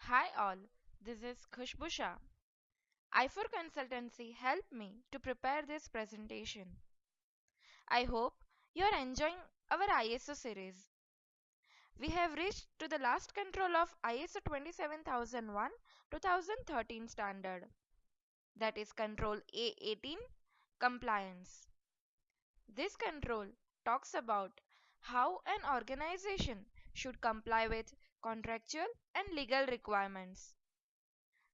Hi all, this is Khushbu Shah. I4 Consultancy helped me to prepare this presentation. I hope you are enjoying our ISO series. We have reached to the last control of ISO 27001 2013 standard, that is control A18 Compliance. This control talks about how an organization should comply with contractual and legal requirements.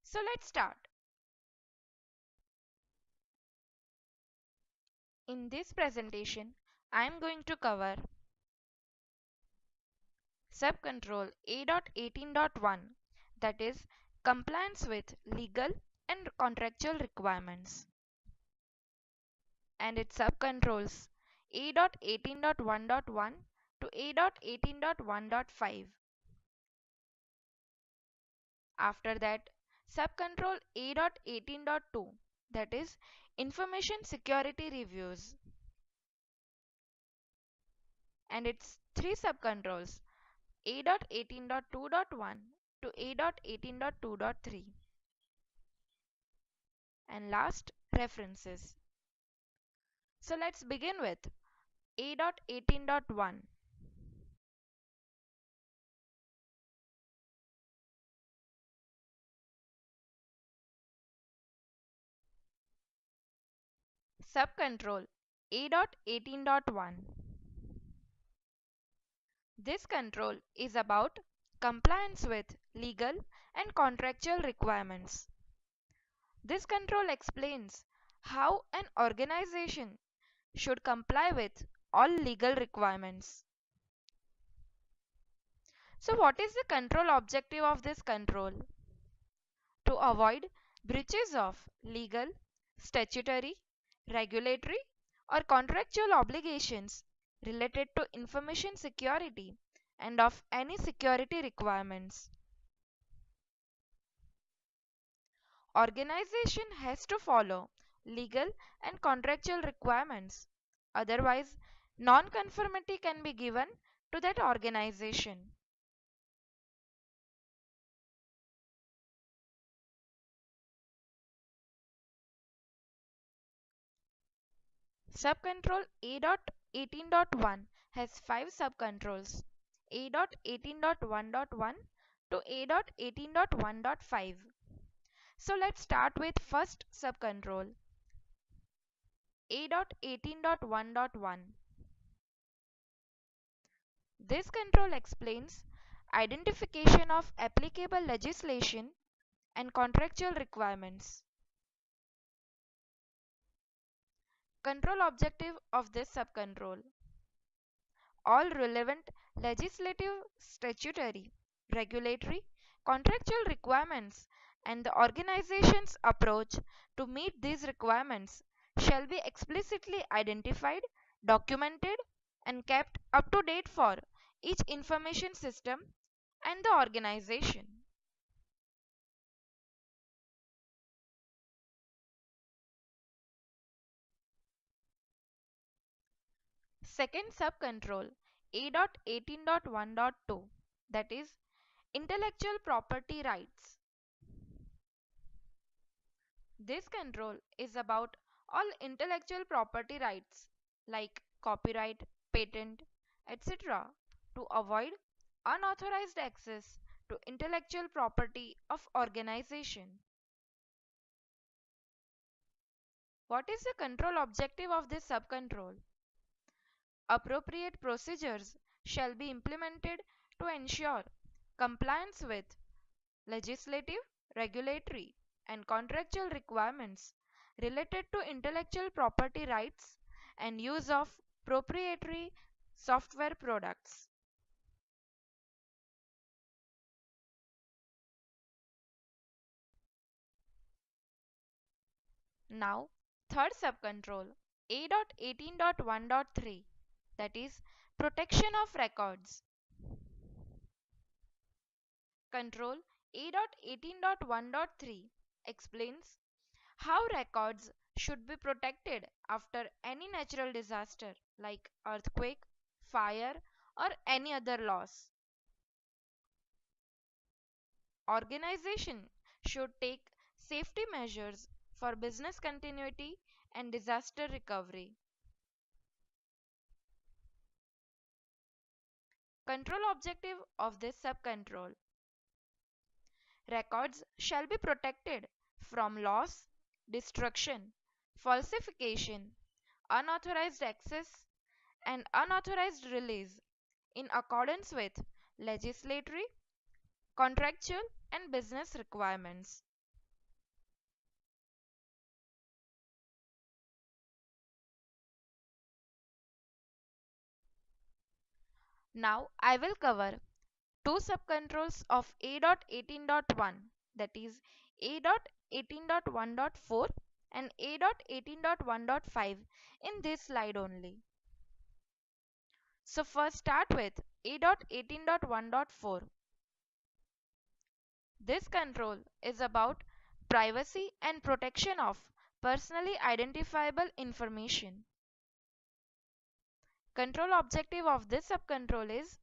So let's start. In this presentation, I am going to cover subcontrol A.18.1, that is compliance with legal and contractual requirements, and its subcontrols A.18.1.1 to A.18.1.5. After that, subcontrol A.18.2, that is information security reviews, and its three subcontrols A.18.2.1 to A.18.2.3, and last, references. So let's begin with A.18.1. Subcontrol A.18.1. This control is about compliance with legal and contractual requirements. This control explains how an organization should comply with all legal requirements. So what is the control objective of this control? To avoid breaches of legal, statutory, regulatory or contractual obligations related to information security and of any security requirements. Organization has to follow legal and contractual requirements. Otherwise, non-conformity can be given to that organization. Subcontrol A.18.1 has 5 subcontrols: A.18.1.1 to A.18.1.5. So let's start with first subcontrol A.18.1.1. This control explains identification of applicable legislation and contractual requirements. Control objective of this subcontrol: all relevant legislative, statutory, regulatory, contractual requirements and the organization's approach to meet these requirements shall be explicitly identified, documented and kept up to date for each information system and the organization. Second subcontrol A.18.1.2, that is intellectual property rights. This control is about all intellectual property rights like copyright, patent, etc. to avoid unauthorized access to intellectual property of organization. What is the control objective of this subcontrol? Appropriate procedures shall be implemented to ensure compliance with legislative, regulatory, and contractual requirements related to intellectual property rights and use of proprietary software products. Now, third subcontrol A.18.1.3, that is protection of records. Control A.18.1.3 explains how records should be protected after any natural disaster like earthquake, fire, or any other loss. Organization should take safety measures for business continuity and disaster recovery. Control objective of this subcontrol. Records shall be protected from loss, destruction, falsification, unauthorized access, and unauthorized release in accordance with legislatory, contractual, and business requirements. Now I will cover two subcontrols of A.18.1, that is A.18.1.4 and A.18.1.5 in this slide only. So first start with A.18.1.4. This control is about privacy and protection of personally identifiable information. Control objective of this subcontrol is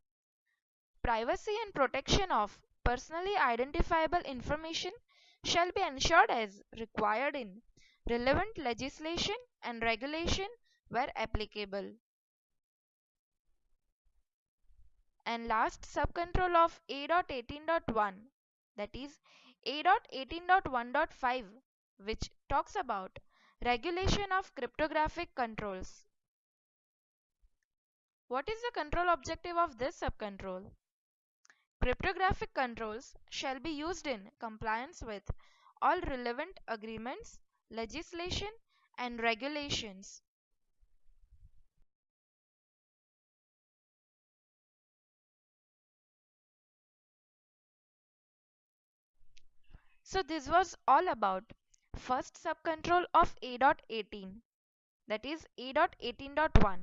privacy and protection of personally identifiable information shall be ensured as required in relevant legislation and regulation where applicable. And last subcontrol of A.18.1, that is A.18.1.5, which talks about regulation of cryptographic controls. What is the control objective of this subcontrol? Cryptographic controls shall be used in compliance with all relevant agreements, legislation, and regulations. So this was all about first subcontrol of A.18, that is A.18.1.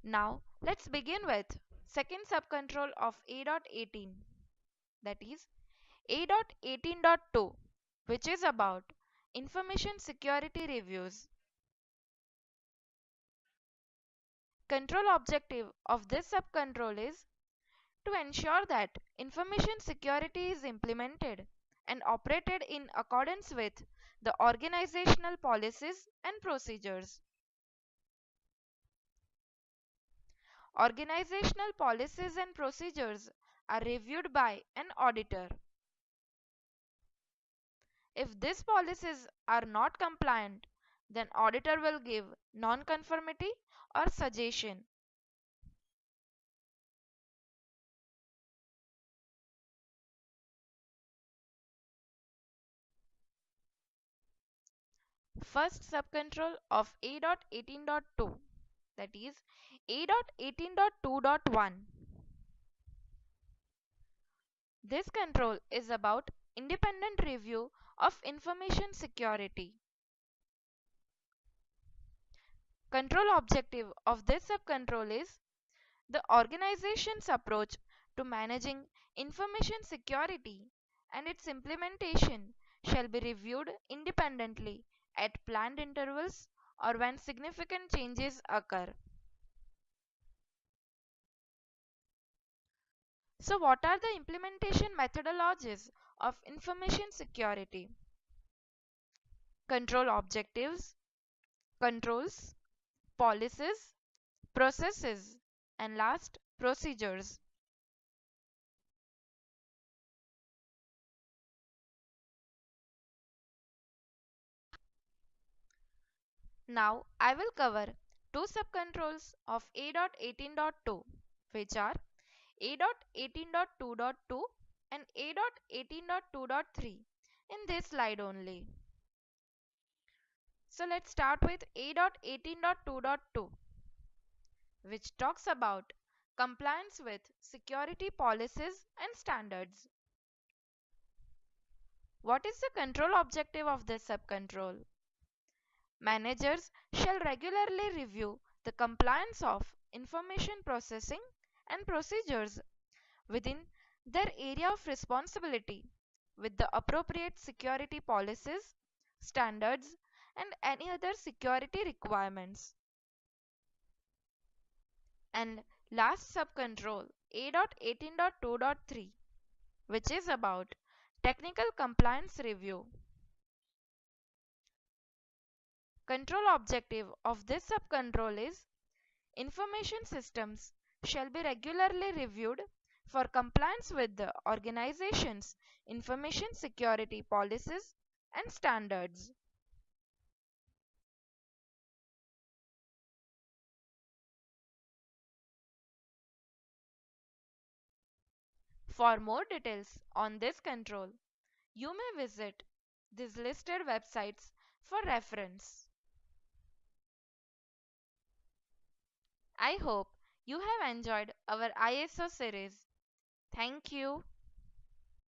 Now let's begin with second subcontrol of A.18, that is A.18.2, which is about information security reviews. Control objective of this subcontrol is to ensure that information security is implemented and operated in accordance with the organizational policies and procedures. Organizational policies and procedures are reviewed by an auditor. If these policies are not compliant, then auditor will give non-conformity or suggestion. First subcontrol of A.18.2, that is A.18.2.1. This control is about independent review of information security. Control objective of this subcontrol is the organization's approach to managing information security and its implementation shall be reviewed independently at planned intervals or when significant changes occur. So what are the implementation methodologies of information security? Control objectives, controls, policies, processes, and last, procedures. Now I will cover two subcontrols of A.18.2, which are A.18.2.2 and A.18.2.3 in this slide only. So let's start with A.18.2.2, which talks about compliance with security policies and standards. What is the control objective of this subcontrol? Managers shall regularly review the compliance of information processing and procedures within their area of responsibility with the appropriate security policies, standards, and any other security requirements. And last subcontrol A.18.2.3. which is about technical compliance review. Control objective of this subcontrol is information systems shall be regularly reviewed for compliance with the organization's information security policies and standards. For more details on this control, you may visit these listed websites for reference. I hope you have enjoyed our ISO series. Thank you.